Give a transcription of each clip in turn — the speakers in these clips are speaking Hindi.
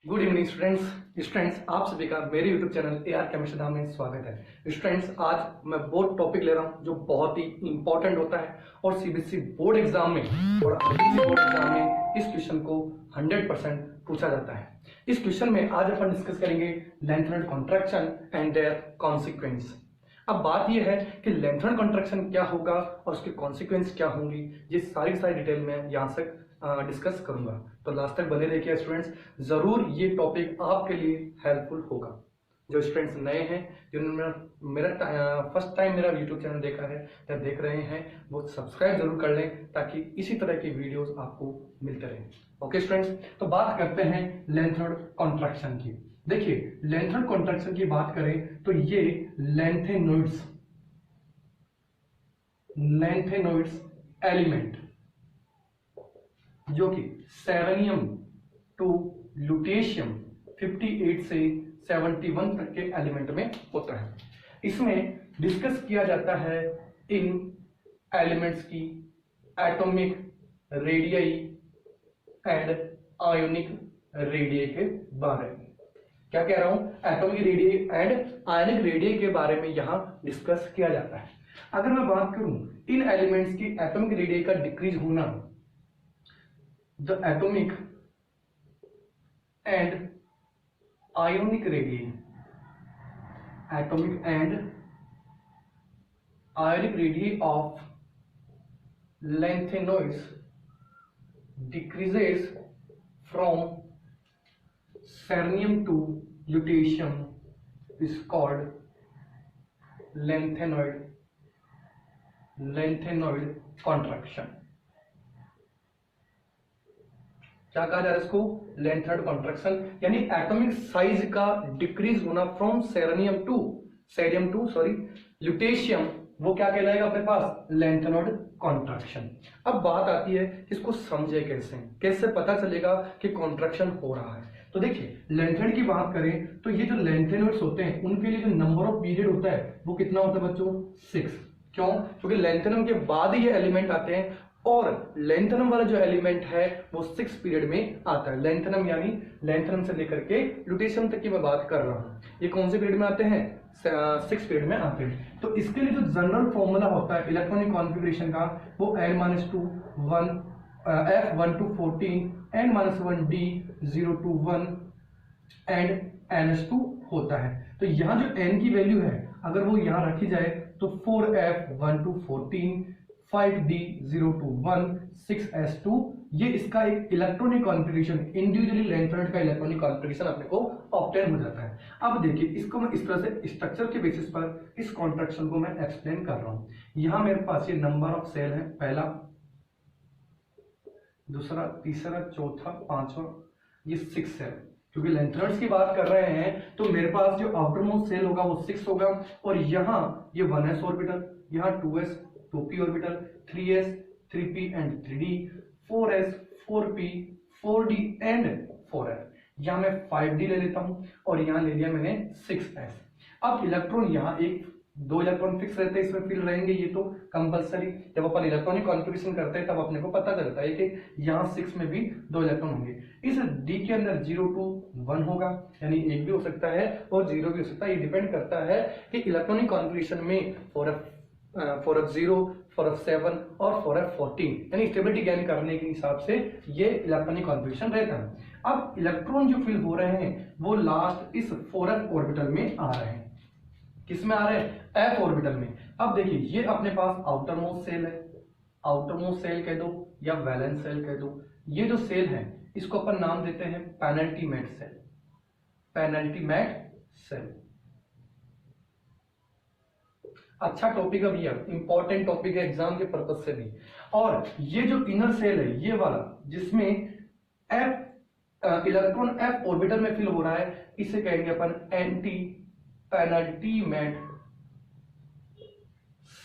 गुड इवनिंग स्टूडेंट्स आप सभी का मेरे यूट्यूब चैनल AR केमिस्ट्री धाम में स्वागत है। स्टूडेंट्स आज मैं वो टॉपिक ले रहा हूं जो बहुत ही इंपॉर्टेंट होता है और CBSE बोर्ड एग्जाम में और ICSE बोर्ड एग्जाम में इस क्वेश्चन को 100% पूछा जाता है। इस क्वेश्चन में आज अपन डिस्कस करेंगे lanthanoid contraction and their consequence. अब बात यह है कि लेंथेनॉइड कॉन्ट्रैक्शन क्या होगा और उसके कॉन्सिक्वेंस क्या होंगी, ये सारी डिटेल में यहाँ से डिस्कस करूंगा, तो लास्ट तक बने रहिए स्टूडेंट्स। जरूर ये टॉपिक आपके लिए हेल्पफुल होगा। जो स्टूडेंट्स नए हैं, जिन्होंने मेरा फर्स्ट टाइम मेरा यूट्यूब चैनल देखा है या देख रहे हैं, वो सब्सक्राइब जरूर कर लें ताकि इसी तरह की वीडियोस आपको मिलते रहें। ओके स्टूडेंट्स, तो बात करते हैं लेंथेनॉइड कॉन्ट्रैक्शन की। देखिए, लेंथेनॉइड कॉन्ट्रैक्शन की बात करें तो ये लेंथेनॉइड्स एलिमेंट जो कि सेलेनियम टू लुटेशियम 58 से 71 तक के एलिमेंट में होता है। इसमें डिस्कस किया जाता है इन एलिमेंट्स की atomic radii and ionic radii के बारे में। क्या कह रहा हूं? Atomic radii and ionic radii के बारे में यहां डिस्कस किया जाता है। अगर मैं बात करूं इन एलिमेंट्स की एटॉमिक रेडियई का डिक्रीज होना, the atomic and ionic radii of lanthanoids decreases from cerium to lutetium is called lanthanoid contraction। क्या कहा जा रहा है इसको? लेंथेनॉइड कॉन्ट्रैक्शन, यानी एटॉमिक साइज का डिक्रीज होना फ्रॉम सेरेनियम टू ल्यूटेशियम, वो क्या कहलाएगा अपने पास? Lanthanoid contraction. अब बात आती है इसको समझे कैसे पता चलेगा कि कॉन्ट्रैक्शन हो रहा है। तो देखिए, लेंथेनॉइड की बात करें तो ये जो लेंथेनॉइड्स होते हैं उनके लिए जो नंबर ऑफ पीरियड होता है वो कितना होता है बच्चों? 6। क्यों? क्योंकि लेंथेनम के बाद ही ये एलिमेंट आते हैं और लेंथेनम वाला जो एलिमेंट है वो 6 पीरियड में आता है। लेंथेनम यानी लेंथेनम से लेकर के लुटेशियम तक की मैं बात कर रहा हूं। ये कौन से पीरियड में आते हैं? 6 पीरियड में आते हैं। तो इसके लिए जो जनरल फॉर्मूला होता है इलेक्ट्रॉनिक कॉन्फ़िगरेशन का, वो n-2 1 F1 to 14 n-1 D 0 to 1 and ns2 होता है। तो यहाँ जो n की वैल्यू है अगर वो यहाँ रखी जाए तो 4F1 to 14 5D 0 to 1 6s2, ये इसका एक इलेक्ट्रॉनिक कॉन्फ़िगरेशन, इंडिविजुअली लेंथेनॉइड का इलेक्ट्रॉनिक कॉन्फ़िगरेशन अपने को ऑब्टेन हो जाता है। अब देखिए, इसको मैं इस तरह से स्ट्रक्चर के बेसिस पर इस कॉन्ट्रैक्शन को मैं एक्सप्लेन कर रहा हूं। यहां मेरे पास ये नंबर ऑफ सेल है, पहला, दूसरा, तीसरा, चौथा, पांचवा, ये 6 सेल। क्योंकि लेंथेनॉइड्स की बात कर रहे हैं तो मेरे पास जो आउटर मोस्ट सेल होगा वो 6 होगा, और यहाँ ये 1s ऑर्बिटल, यहाँ 2s 2p orbital, 3s 3p and 3d, 4s 4p 4d and 4f। यहाँ मैं 5d ले लेता हूं और यहाँ ले लिया मैंने 6s। अब इलेक्ट्रॉन यहाँ दो इलेक्ट्रॉन फिक्स रहते हैं, इसमें फिल रहेंगे, ये तो कंपलसरी। जब अपन इलेक्ट्रॉनिक कॉन्फ़िगरेशन करते हैं तब अपने को पता चलता है कि यहाँ 6 में भी 2 इलेक्ट्रॉन होंगे। इस d के अंदर 0 to 1 होगा, यानी 1 भी हो सकता है और 0 भी हो सकता है। ये डिपेंड करता है कि इलेक्ट्रॉनिक कॉन्फ़िगरेशन में 4f0 4f7 और 4f14 यानी स्टेबिलिटी गेन करने के हिसाब से ये इलेक्ट्रॉनिक कॉन्फ़िगरेशन रहता है। अब इलेक्ट्रॉन जो फिल हो रहे हैं वो लास्ट इस 4f ऑर्बिटल में आ रहे हैं। किस में आ रहे हैं? f ऑर्बिटल में। अब देखिए, ये अपने पास आउटर मोस्ट सेल है, आउटर मोस्ट सेल कह दो या वैलेंस सेल कह दो। ये जो सेल है इसको अपन नाम देते हैं पेनल्टीमेट सेल। अच्छा टॉपिक है भैया, इंपॉर्टेंट टॉपिक है एग्जाम के पर्पज से भी। और ये जो इनर सेल है ये वाला, जिसमें इलेक्ट्रॉन f ऑर्बिटल में फिल हो रहा है, इसे कहेंगे अपन एंटी पेनल्टीमेट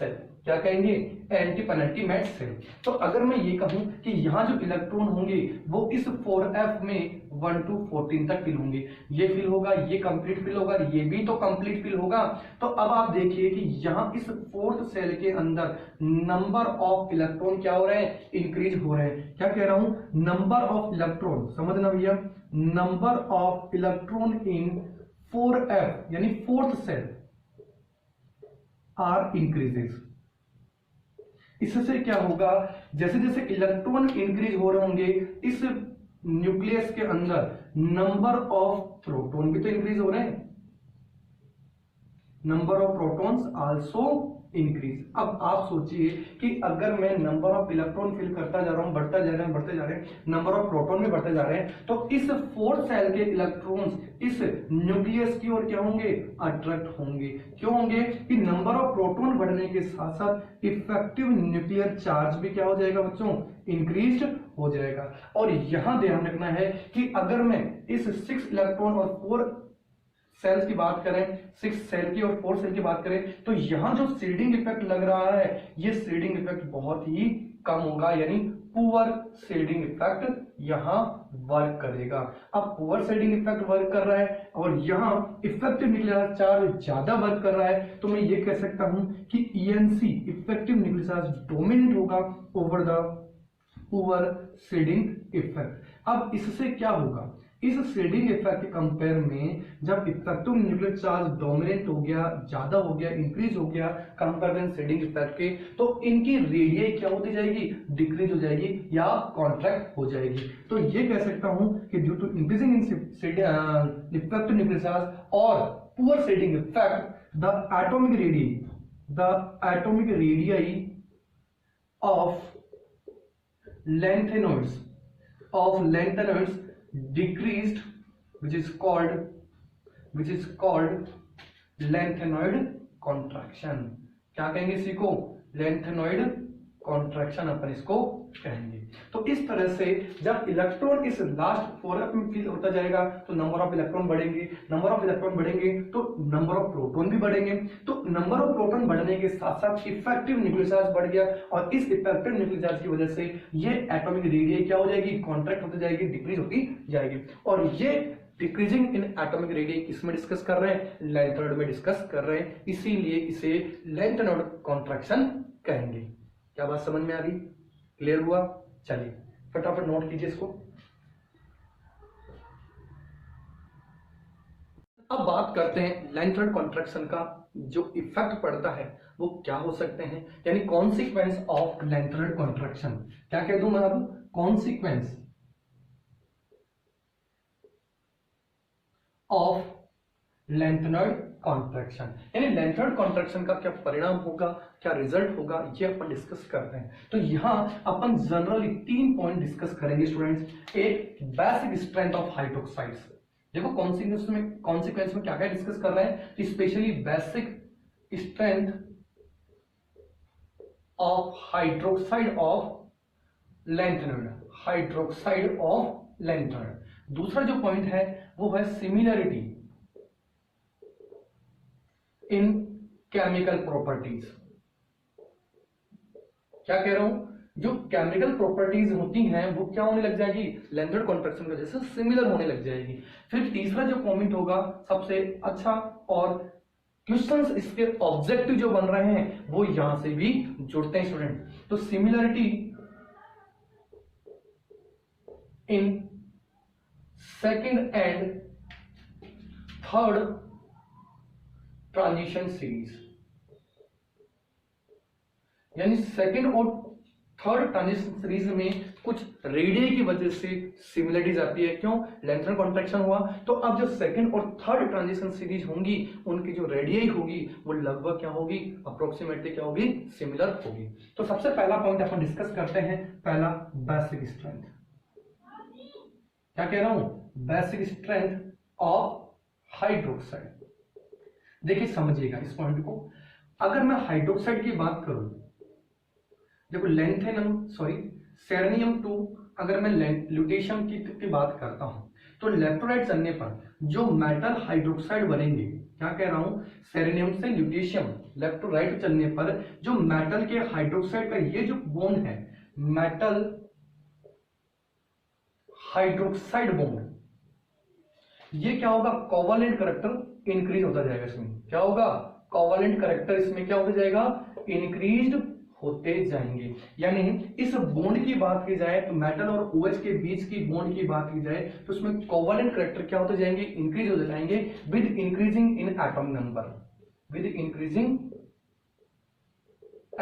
सेल, क्या कहेंगे, एंटी पेनल्टीमेट सेल। तो अगर मैं ये कहूं कि यहाँ जो इलेक्ट्रॉन होंगे वो इस 4f में 1 to 14 तक फिल होंगे, ये फिल होगा, ये कंप्लीट फिल होगा, ये भी तो कंप्लीट फिल होगा। तो अब आप देखिए कि यहाँ इस फोर्थ सेल के अंदर नंबर ऑफ इलेक्ट्रॉन क्या हो रहे हैं, इंक्रीज हो रहे हैं। क्या कह रहा हूं, नंबर ऑफ इलेक्ट्रॉन, समझना भैया, number of electron in 4f यानी फोर्थ सेल आर इंक्रीजेस। इससे क्या होगा, जैसे जैसे इलेक्ट्रॉन इंक्रीज हो रहे होंगे इस न्यूक्लियस के अंदर नंबर ऑफ प्रोटॉन भी तो इंक्रीज हो रहे हैं, number of protons also increase. अब आप सोचिए कि अगर मैं नंबर ऑफ इलेक्ट्रॉन फिल करता जा रहा हूं, बढ़ता जा रहे हैं, बढ़ते जा रहे हैं, नंबर ऑफ प्रोटॉन भी बढ़ते जा रहे हैं, तो इस फोर्थ सेल के इलेक्ट्रॉन्स इस न्यूक्लियस की ओर क्या होंगे, अट्रैक्ट होंगे। क्यों होंगे, कि नंबर ऑफ प्रोटॉन बढ़ने के साथ साथ इफेक्टिव न्यूक्लियर चार्ज भी क्या हो जाएगा बच्चों, इंक्रीज हो जाएगा। और यहां ध्यान रखना है कि अगर मैं इस 6 इलेक्ट्रॉन और 4 सेल्स की बात करें, 6 सेल की और 4 सेल की बात करें, तो यहां जो सीडिंग इफेक्ट लग रहा है ये सीडिंग इफेक्ट बहुत ही कम होगा, यानी पुअर सीडिंग इफेक्ट यहां वर्क करेगा। अब पुअर सीडिंग इफेक्ट वर्क कर रहा है और यहां इफेक्टिव न्यूक्लियर चार्ज ज्यादा वर्क कर रहा है, तो मैं ये कह सकता हूं कि ENC effective nuclear charge dominate होगा over the poor shielding effect. अब इससे क्या होगा, इस सीडिंग इफेक्ट के कंपेयर में जब इफेक्टिव न्यूक्लियर चार्ज डोमिनेंट हो गया, ज्यादा हो गया, इंक्रीज हो गया कंपेयर सीडिंग इफेक्ट के, तो इनकी रेडियस क्या होती जाएगी, डिक्रीज हो जाएगी या कॉन्ट्रैक्ट हो जाएगी। तो ये कह सकता हूं कि due to increasing in effective nuclear charge और poor shielding effect the atomic radius of lengthenoids decreased, which is called lengthenoid contraction। क्या कहेंगे इसी को, lengthenoid contraction अपन इसको कहेंगे। तो इस तरह से जब इलेक्ट्रॉन इस लास्ट 4f में फिल होता जाएगा तो नंबर ऑफ इलेक्ट्रॉन बढ़ेंगे, नंबर ऑफ इलेक्ट्रॉन बढ़ेंगे तो नंबर ऑफ प्रोटॉन भी बढ़ेंगे। तो नंबर ऑफ प्रोटॉन बढ़ने के साथ साथ इफेक्टिव न्यूक्लियर चार्ज बढ़ गया और इस इफेक्टिव न्यूक्लियर चार्ज की वजह से ये एटॉमिक रेडियस क्या हो जाएगी, कॉन्ट्रैक्ट होती जाएगी, डिक्रीज होती जाएगी। और ये डिक्रीजिंग इन एटॉमिक रेडियस किसमें डिस्कस कर रहे हैं, लैंथेनॉइड में डिस्कस कर रहे हैं, इसीलिए इसे लैंथेनॉइड कॉन्ट्रैक्शन कहेंगे। क्या बात समझ में आ गई, क्लियर हुआ? चलिए फटाफट नोट कीजिए इसको। अब बात करते हैं लैंथेनॉइड कॉन्ट्रैक्शन का जो इफेक्ट पड़ता है वो क्या हो सकते हैं, यानी कॉन्सिक्वेंस ऑफ लैंथेनॉइड कॉन्ट्रैक्शन। क्या कह दूं मैं अब, कॉन्सिक्वेंस ऑफ लैंथेनॉइड कॉन्ट्रैक्शन, यानी लैंथेनॉइड कॉन्ट्रैक्शन का क्या परिणाम होगा, क्या रिजल्ट होगा, ये अपन डिस्कस करते हैं। तो यहां अपन जनरली 3 पॉइंट डिस्कस करेंगे स्टूडेंट्स। एक, बेसिक स्ट्रेंथ ऑफ हाइड्रोक्साइड्स। देखो कॉन्सिक्वेंस में क्या क्या डिस्कस कर रहे हैं, specially basic strength of hydroxide of lanthanoid, hydroxide of lanthanoid. दूसरा जो पॉइंट है वो है सिमिलरिटी इन केमिकल प्रॉपर्टीज। क्या कह रहा हूं, जो केमिकल प्रॉपर्टीज होती हैं वो क्या होने लग जाएगी, लैंथेनॉइड कॉन्ट्रैक्शन की वजह से सिमिलर होने लग जाएगी। फिर तीसरा जो पॉइंट होगा सबसे अच्छा, और क्वेश्चंस इसके ऑब्जेक्टिव जो बन रहे हैं वो यहां से भी जुड़ते हैं स्टूडेंट। तो similarity in second and third transition series, यानी सेकंड और थर्ड ट्रांजिशन सीरीज में कुछ रेडियस की वजह से सिमिलरिटीज आती है। क्यों, लैंथेनॉइड कॉन्ट्रैक्शन हुआ, तो अब जो सेकंड और थर्ड ट्रांजिशन सीरीज होंगी उनकी जो रेडियस होगी वो लगभग क्या होगी, अप्रोक्सीमेटली क्या होगी, सिमिलर होगी। तो सबसे पहला पॉइंट अपन डिस्कस करते हैं, पहला बेसिक स्ट्रेंथ। क्या कह रहा हूं, बेसिक स्ट्रेंथ ऑफ हाइड्रोक्साइड। देखिए समझिएगा इस पॉइंट को, अगर मैं हाइड्रोक्साइड की बात करूं, देखो सेरेनियम 2, अगर मैं ल्यूटेशियम की बात करता हूं तो लेफ्ट टू राइट चलने पर जो मेटल हाइड्रोक्साइड बनेंगे, क्या कह रहा हूं, सेरेनियम से ल्यूटेशियम लेफ्ट टू राइट चलने पर जो मेटल के हाइड्रोक्साइड का ये जो बॉन्ड है, मेटल हाइड्रोक्साइड बॉन्ड, ये क्या होगा, कोवलेंट करैक्टर इंक्रीज होता जाएगा। इसमें क्या होगा, कोवलेंट करैक्टर इसमें क्या होता जाएगा, इंक्रीज होते जाएंगे। यानी इस बॉन्ड की बात की जाए तो मेटल और OH के बीच की बॉन्ड की बात की जाए तो उसमें कोवलेंट करैक्टर क्या होते जाएंगे, इंक्रीज होते जाएंगे with increasing in atomic number, with increasing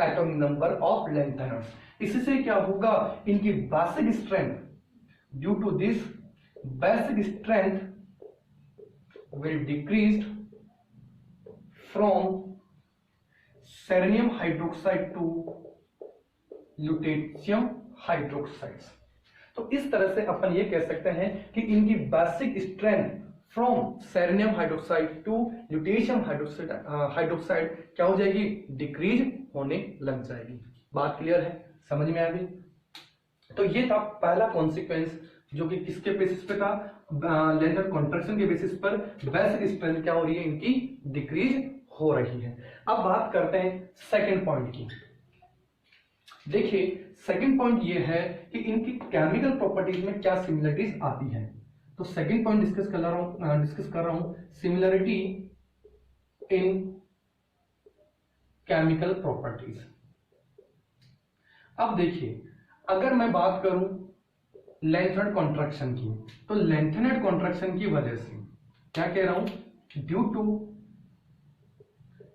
atomic number of lanthanides. इससे क्या होगा, इनकी basic strength, due to this basic strength will decreased from cerium hydroxide to lutetium hydroxides. तो इस तरह से अपन ये कह सकते हैं कि इनकी basic strength from cerium hydroxide to lutetium hydroxide क्या हो जाएगी, डिक्रीज होने लग जाएगी। बात क्लियर है, समझ में आ गई। तो ये था पहला कॉन्सिक्वेंस जो कि किसके बेसिस पे था, लेंथर कॉन्ट्रैक्शन के बेसिस पर बेसिक स्ट्रेंथ क्या हो रही है, इनकी डिक्रीज हो रही है। अब बात करते हैं सेकंड पॉइंट की। देखिए सेकंड पॉइंट ये है कि इनकी केमिकल प्रॉपर्टीज में क्या सिमिलरिटीज आती है। तो सेकंड पॉइंट डिस्कस कर रहा हूं सिमिलरिटी इन केमिकल प्रॉपर्टीज। अब देखिए अगर मैं बात करूं लेंथेनेड कॉन्ट्रैक्शन की, तो लेंथेनेड कॉन्ट्रैक्शन की वजह से क्या कह रहा हूं, ड्यू टू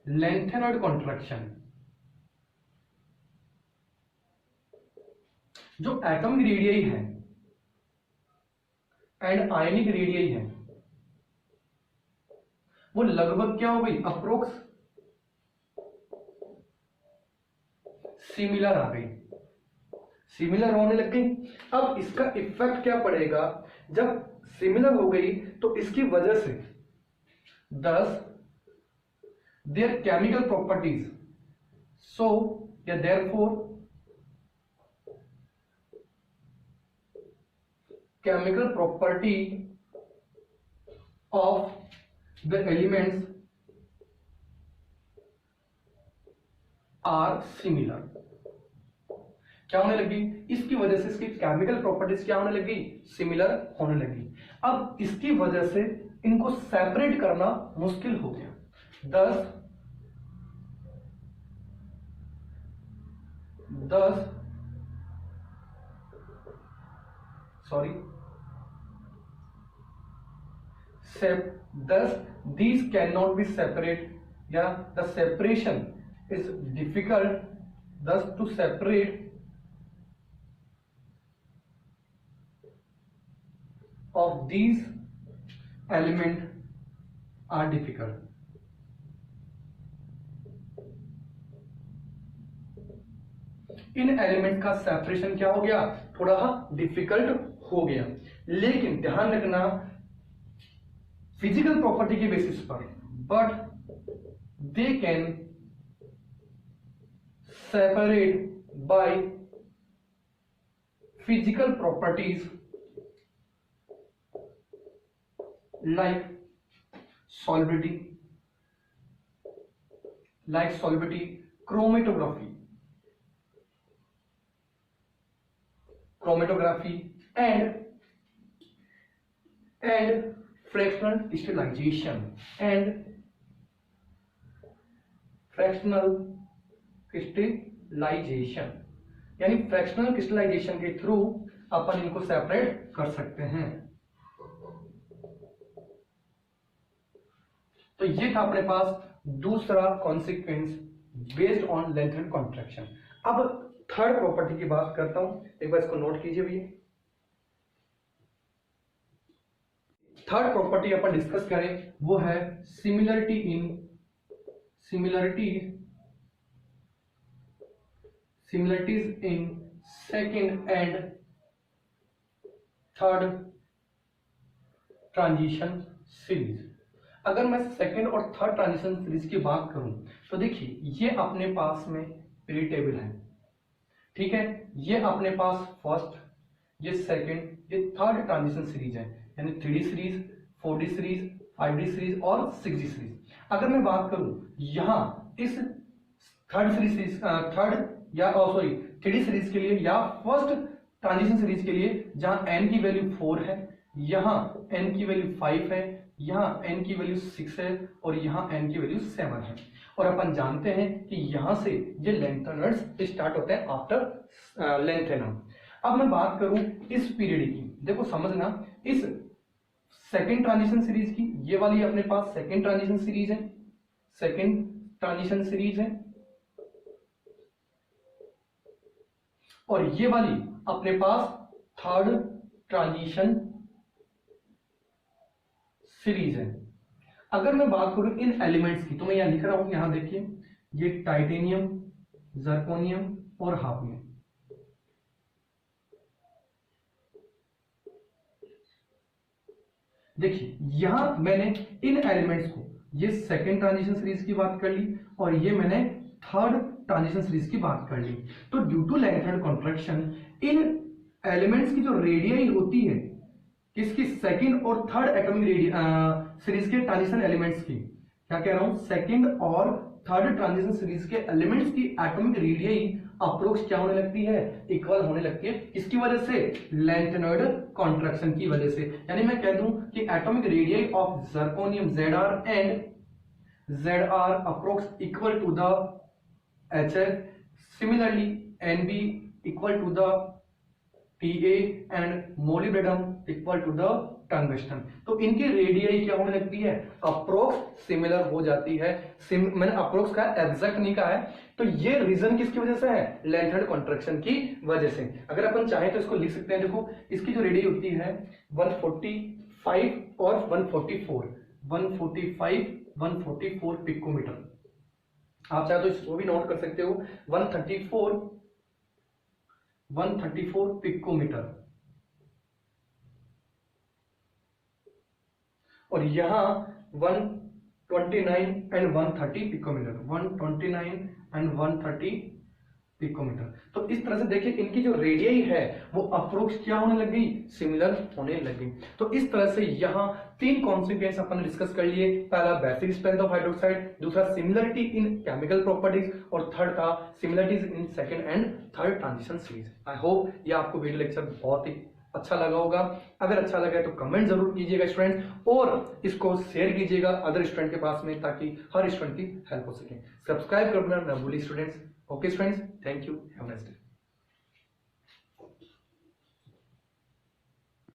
लेंथेनेड कॉन्ट्रैक्शन जो एटॉमिक रेडियई है एंड आयनिक रेडियई है वो लगभग क्या हो गई, अप्रोक्स सिमिलर आ गई, सिमिलर होने लग गई। अब इसका इफेक्ट क्या पड़ेगा, जब सिमिलर हो गई तो इसकी वजह से दस देयर केमिकल प्रॉपर्टीज, सो या therefore chemical property of the elements are similar. क्या होने लगी, इसकी वजह से इसकी केमिकल प्रॉपर्टीज क्या होने लगी, सिमिलर होने लगी। अब इसकी वजह से इनको सेपरेट करना मुश्किल हो गया। thus these cannot be separate, या the separation is difficult, thus to separate of these element are difficult। In element का सेपरेशन क्या हो गया, थोड़ा डिफिकल्ट हो गया। लेकिन ध्यान रखना फिजिकल प्रॉपर्टी के बेसिस पर, but they can separate by physical properties like solubility, chromatography and fractional crystallization यानी फ्रैक्शनल क्रिस्टलाइजेशन के थ्रू अपन इनको सेपरेट कर सकते हैं। तो ये था अपने पास दूसरा कॉन्सिक्वेंस बेस्ड ऑन लेंथेनेड कॉन्ट्रैक्शन। अब थर्ड प्रॉपर्टी की बात करता हूं, एक बार इसको नोट कीजिए भैया। थर्ड प्रॉपर्टी अपन डिस्कस करें वो है similarities in second and third transition series. अगर मैं सेकेंड और थर्ड ट्रांजिशन सीरीज की बात करूं तो देखिए ये अपने पास में पीरियड टेबल है, ठीक है, ये अपने पास फर्स्ट, ये सेकेंड, ये थर्ड ट्रांजिशन सीरीज है। यानी 3D series, 4D series, 5D series और 6D सीरीज। अगर मैं बात करूं यहां इस थर्ड सीरीज, थर्ड या सॉरी 3D सीरीज के लिए या फर्स्ट ट्रांजिशन सीरीज के लिए, जहां n की वैल्यू 4 है, यहां n की वैल्यू 5 है, यहां n की वैल्यू 6 है और यहां n की वैल्यू 7 है। और अपन जानते हैं कि यहां से ये लेंथेनर्स स्टार्ट होते हैं आफ्टर लेंथेनर। अब मैं बात करूं इस पीरियड की, देखो समझना, इस सेकेंड ट्रांजिशन सीरीज की, ये वाली अपने पास सेकेंड ट्रांजिशन सीरीज है, सेकेंड ट्रांजिशन सीरीज है, और ये वाली अपने पास थर्ड ट्रांजिशन सीरीज है। अगर मैं बात करूं इन एलिमेंट्स की, तो मैं यहां लिख रहा हूं, यहां देखिए, ये टाइटेनियम, जर्कोनियम और हाफनियम। देखिए यहां मैंने इन एलिमेंट्स को, ये सेकेंड ट्रांजिशन सीरीज की बात कर ली और ये मैंने थर्ड ट्रांजिशन सीरीज की बात कर ली। तो due to lanthanide contraction in elements की जो रेडियाई होती है, किसकी, सेकंड और थर्ड एटॉमिक सीरीज के ट्रांजिशन एलिमेंट्स की, क्या कह रहा हूं, सेकंड और थर्ड ट्रांजिशन सीरीज के एलिमेंट्स की एटॉमिक रेडियाई अप्रोक्स क्या होने लगती है, इक्वल होने लगती है। किसकी वजह से, लेंथेनॉइड कॉन्ट्रैक्शन की वजह से। यानी मैं कह दूं कि atomic radii of zirconium Zr and Zr approx equal to the HF, similarly Nb equal to the Pa and molybdenum equal to the tungsten. तो इनकी रेडियाई क्या होने लगती है, अप्रोक्स सिमिलर हो जाती है। मैंने अप्रोक्स का एग्जैक्ट नहीं कहा है। तो ये रीजन किसकी वजह से है, लेंथेड कॉन्ट्रैक्शन की वजह से। अगर अपन चाहे तो इसको लिख सकते हैं, देखो इसकी जो रेडियाई होती है 145 और 144, 145 144 पिकोमीटर। आप चाहे तो इसको भी नोट कर सकते हो, 134 पिकोमीटर, और यहां 129 एंड 130 पिकोमीटर, 129 एंड 130 पिकोमीटर। तो इस तरह से देखिए इनकी जो रेडियाई है वो अप्रोक्स क्या होने लग गई, सिमिलर होने लग गई। तो इस तरह से यहां तीन कॉन्सिक्वेंस अपन डिस्कस कर लिए। पहला बेसिक स्ट्रेंथ ऑफ हाइड्रोक्साइड, दूसरा सिमिलरिटी इन केमिकल प्रॉपर्टीज, और थर्ड था similarities in second and third transition series. I hope ये आपको वीडियो लेक्चर बहुत ही अच्छा लगा होगा। अगर अच्छा लगा है तो कमेंट जरूर कीजिएगा स्टूडेंट, और इसको शेयर कीजिएगा अदर स्टूडेंट के पास में, ताकि हर स्टूडेंट की हेल्प हो सके। सब्सक्राइब करना ना भूलिए students. Okay, friends, thank you. Have a nice day.